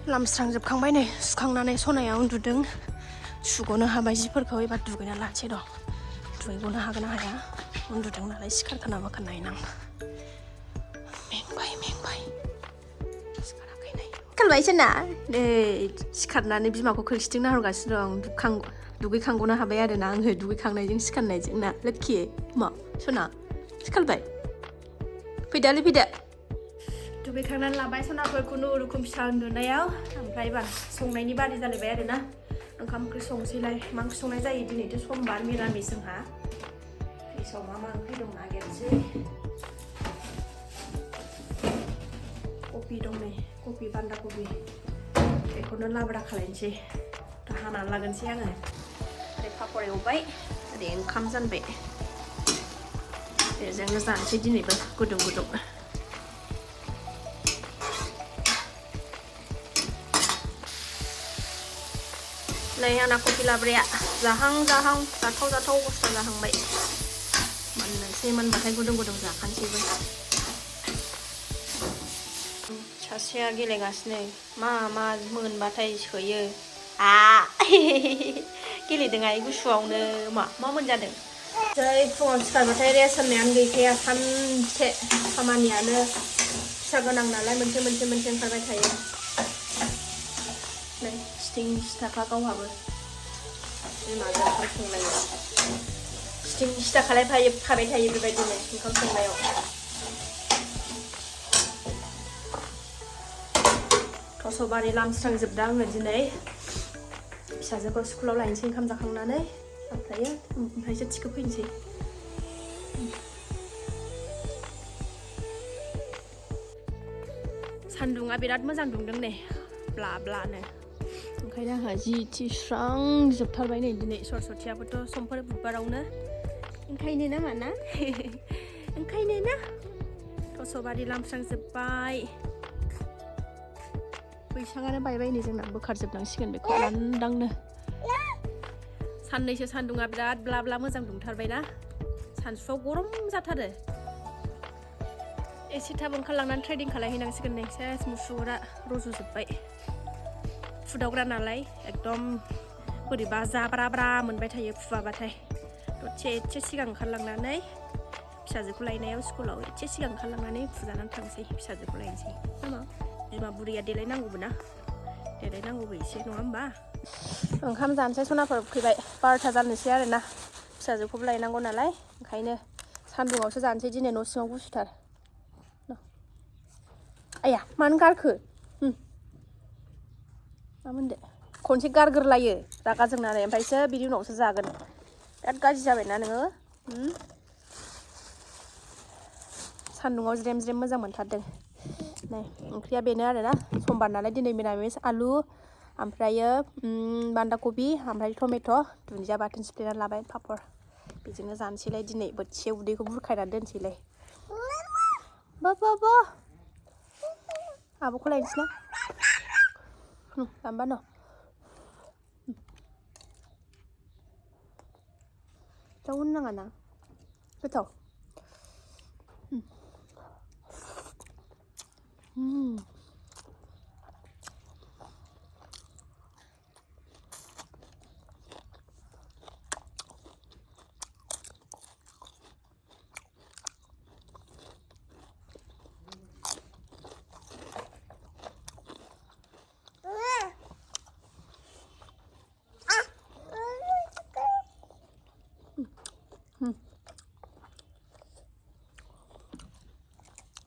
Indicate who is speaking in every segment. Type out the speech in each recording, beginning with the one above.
Speaker 1: लामस्रांजोबखांबाय नै सुखांनानै सनाया उन्दुदों सुग'नो हाबाय जिफोरखौ एबार दुगैना लानोसै र' दुगैग'नो हागोन ना हाया उन्दुदों नालाय सिखारखोना माखो नायनां मेंबाय सिखाराखै ना नै सिखारनानै बिमाखौ खोरखिथिं नाहरगासिनो दं दुगैखांग'नो हाबाय आरोना आङो दुगैखांनायजों सिखारनायजों ना लोक्षि मा सना सिखारबाय फैदो दुगैखांनानै लाबाय सनाफोर खुनुरुखुम फिसा उन्दुनायाव ओमफ्राय एबार संनायनि बारि जालायबाय आरोना ओंखाम ओंख्रि संसैलाय मा ओंख्रि संनाय जायो दिनैथ' समबार मिरामिस जोंहा फ्रिजआव मा ओंख्रि दं नागिरनोसै कफि दं नै कफि बान्दा कफि बेखौनो लाब्रा खालायनोसै हानानै लागोनसै आङो ओरै पापर एवबाय ओरै ओंखाम जानबाय बेजोंनो जानोसै दिनैबो गुदुं नै आंना कफि लाब्राया जाहां जाथाव अबस्था जाहांबाय मोनबाथाय गुदुं जाखानोसैबो सासेया गेलेगासिनो मा मोनबाथाय सोयो गेलेदों गुसुआवनो मा मोनजादों जै फुङाव सिखारबाथाय रेस्ट होननायानो गैखाया सानसे खामानियानो फिसा गोनां नालाय मोनसे ओंखारबाय थायो नै सिथिं सिथाखा गावहाबो बिमाजों ओंखाम संनायाव सिथिं सिथा खालायफाबाय थायो बेबायदिनो ओंखाम संनायाव थसबारि लामस्रांजोबदों आङो दिनै फिसाजोखौ स्कुलाव लायनोसै ओंखाम जाखांनानै ओमफ्रायसो थिखोफैनोसै सान्दुङा बिराद मोजां दुंदों नै ब्लानो ओंखायनो आंहा जि स्रां जोबथारबाय नै दिनै सरसथियाबोथ' समफोर बुधबारावनो ओंखायनो ना थसबारि लामस्रांजोब्बाय बैसाङानो बायबाय नै जोंना बोखारजोबनांसिगोन बेखौ लांदांनो साननैसो सान्दुङा बिराद ब्ला मोजां दुंथारबायना सानसुआव गरम जाथारो एसे थाब ओंखारलांनानै ट्रेडिं खालायहैनांसिगोन नै सेस मुसुगुरा रज'जोब्बाय फुदावग्रा नालाय एकदम बोरैबा जाब्रा मोनबाय थायो फुवाबाथाय दसे एसे सिगां ओंखारलांनानै फिसाजोखौ लायनायाव स्कुलाव एसे सिगां ओंखारलांनानै फुजानानै थांसै फिसाजोखौ लायनोसै बिमा बुरैया देलायनांगौबो एसे नङा होमबा ओंखाम जानोसै सनाफोर फैबाय 12था जानोसै आरोना फिसाजोखौबो लायनांगौ नालाय ओंखायनो सान्दुङावसो जानोसै दिनै न' सिङाव गुसुथार आया मानो गारखो मा मोनदो खनसे गारग्रोलायो रागा जोंनानै ओमफ्रायसो बिनि उनावसो जागोन बिराद गाज्रि जाबायना नोङो सान्दुङाव ज्रेम मोजां मोनथारदों नै ओंख्रिया बेनो आरोना समबार नालाय दिनै मिरामिस आलु ओमफ्रायो बान्दा कबि ओमफ्राय टमेट' दुन्दिया बाथोन सिफ्लेना लाबाय पापर बेजोंनो जानोसैलाय दिनै बोथिसे उदैखौ बुरखायनानै दोनसैलाय बा आब'खौ लायनोसै ना लांबा न' जाव होनो नाङा ना गोथाव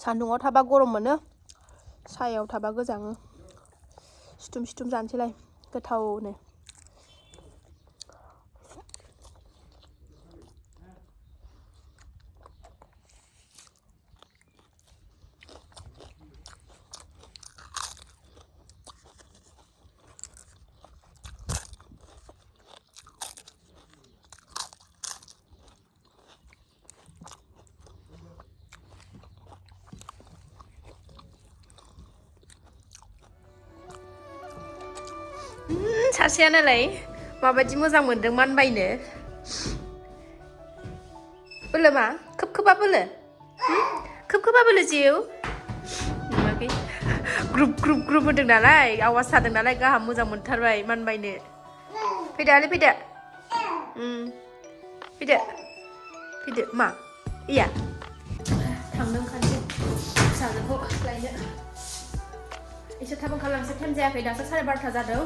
Speaker 1: सान्दुङाव थाबा गरम मोनो सायाव थाबा गोजाङो सिथुम जानोसैलाय गोथावनो सासेयानालाय माबायदि मोजां मोनदों मानबायनो बोलो मा खोबा बोलो जिउ नुवाखै ग्रुप होदों नालाय आवाज जादों नालाय गाहाम मोजां मोनथारबाय मानबायनो फैदो आलै फैदो फैदो मा इया थांदों खानसे फिसाजोखौ लायनो एसे थाब ओंखारलांसै टाइम जायाखै दासो 12:30 जादों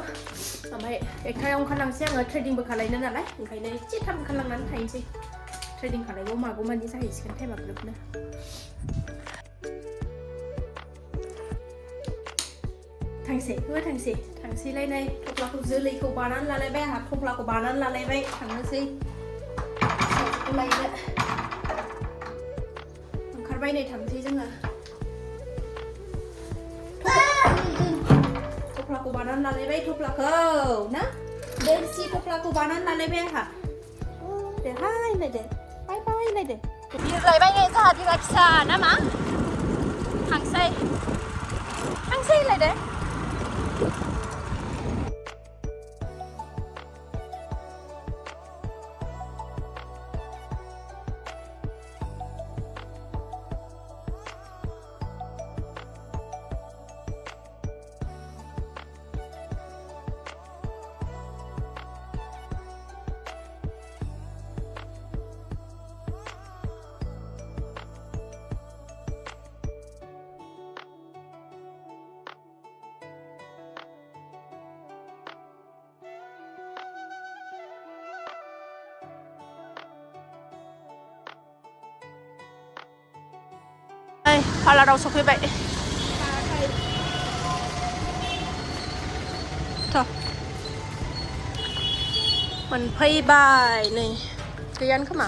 Speaker 1: ओमफ्राय 1टायाव ओंखारलांसै आङो ट्रेडिंबो खालायनो नालाय ओंखायनो एसे थाब ओंखारलांनानै थाहैनोसै ट्रेडिं खालायगौ मागौ मानि जाहैसिगोन टाइमा ग्रोबनो थांसैलायनाय थफ्लाखौ जोलैखौ बानानै लालायबाय आंहा थफ्लाखौ बानानै लालायबाय थांनोसै लायनो ओंखारबाय नै थांसै जोङो थफ्लाखौ बानानै लालायबाय थफ्लाखौ ना देरसि थफ्लाखौ बानानै लालायबाय आंहा दे हाय लायदो बाय बाय लायदो बिरलायबाय नै जोंहा बिमा फिसा ना मा थांसै लायदो पार्लाराव सफैबाय मोनफैबाय नै गैयानो खोमा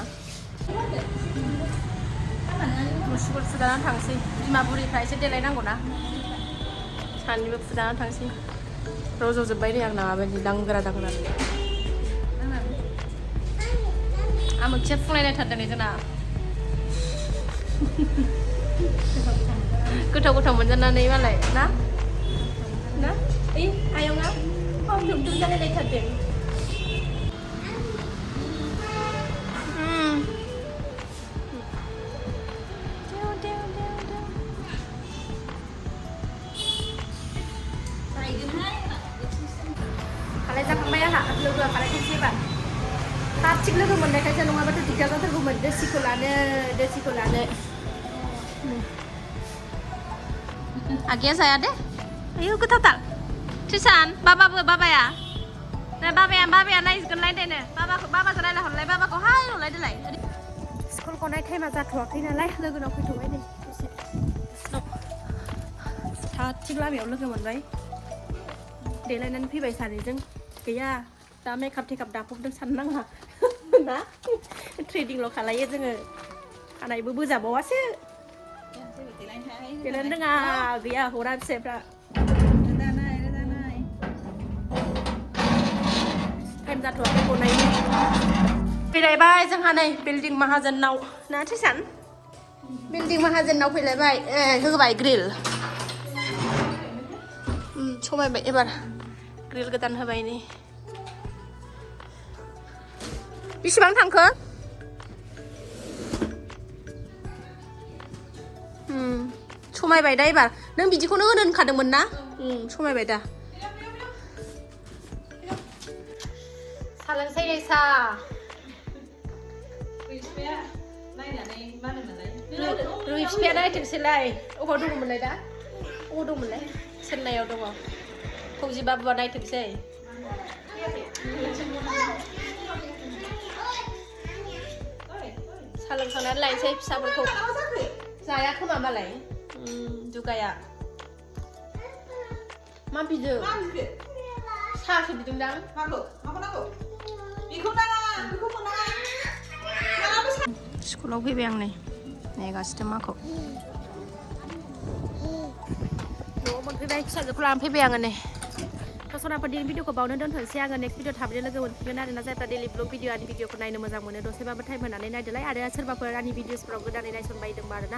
Speaker 1: मुसुगुर फुजानानै थांसै बिमा बुरिफ्रा एसे देलायनांगौ ना सानैबो फुजानानै थांसै रज'जोब्बाय नै आंना माबायदि दांगोरा आमोखिया फुंलायलायथारदों नै जोंना गोथाव मोनजानानै मालाय ना आयंआ दुम जालायलायथारदों खालाय जाखांबाय आंहा लोगोआ खालायथोंसै एबार थाब थिग लोगो मोननायखायसो नङाबाथ' दिगदार जाथारगौमोन देसिखौ लानो आगैया जाया दे आयौ गोथावथार ट्रिसान बाबाया नायगोनलाय देनो बाबाजों रायलायहरलाय बाबाखौ हाय हरलाय स्कुल गनाय टाइमा जाथ'वाखै नालाय लोगोनाव फैथ'बाय नै दसे थाब थिग लामायाव लोगो मोनबाय देलायनानै फैबाय सानैजों गैया दा मेकआप टेकआप दाफबदों साननाङा ना ट्रेडिंल' खालायो जोङो खानायबो बोजाबावासो देलायनो रोङा गैया हरा फिसाफ्रा टाइम जाथ'वाखै गनायनि फैलायबाय जोंहा नै बिल्डिं माहाजोननाव ना ट्रिसान बिल्डिं माहाजोननाव फैलायबाय होबाय ग्रिल समायबाय एबार ग्रिल गोदान होबाय नै बेसेबां थांखो समायबाय दा एबार नों बिदिखौनो होनो होनखादोंमोन ना समायबाय दा सालोंसै नै सा रुइ फिफाया नायथोंसैलाय अबाव दङमोनलाय दा अबाव दंमोनलाय चेन्नाइआव दङ फौजि बाबुआ नायथोंसै सालोंखांनानै लायनोसै फिसाफोरखौ जाया खोमा मालाय दुगाया मा बिदों साहासो बिदोंदां स्कुलाव फैबाय आं नै नेगासिनो माखौ न'आव मोनफैबाय फिसाजोखौ लानानै फैबाय आङो नै सनाफोर दिनै भिडिअखौ बावनो दोनथ'नोसै आङो नेक्स्ट भिडिअ थाबैनो लोगो मोनफिनगोन आरोना जायफ्रा डेलि ब्लग भिडिअ आंनि भिडिअखौ नायनो मोजां मोनो दसेबाबो टाइम होनानै नायदोलाय आरो सोरबाफोर आंनि भिडिअसफोराव गोदानै नायसनबायदोंबा आरोना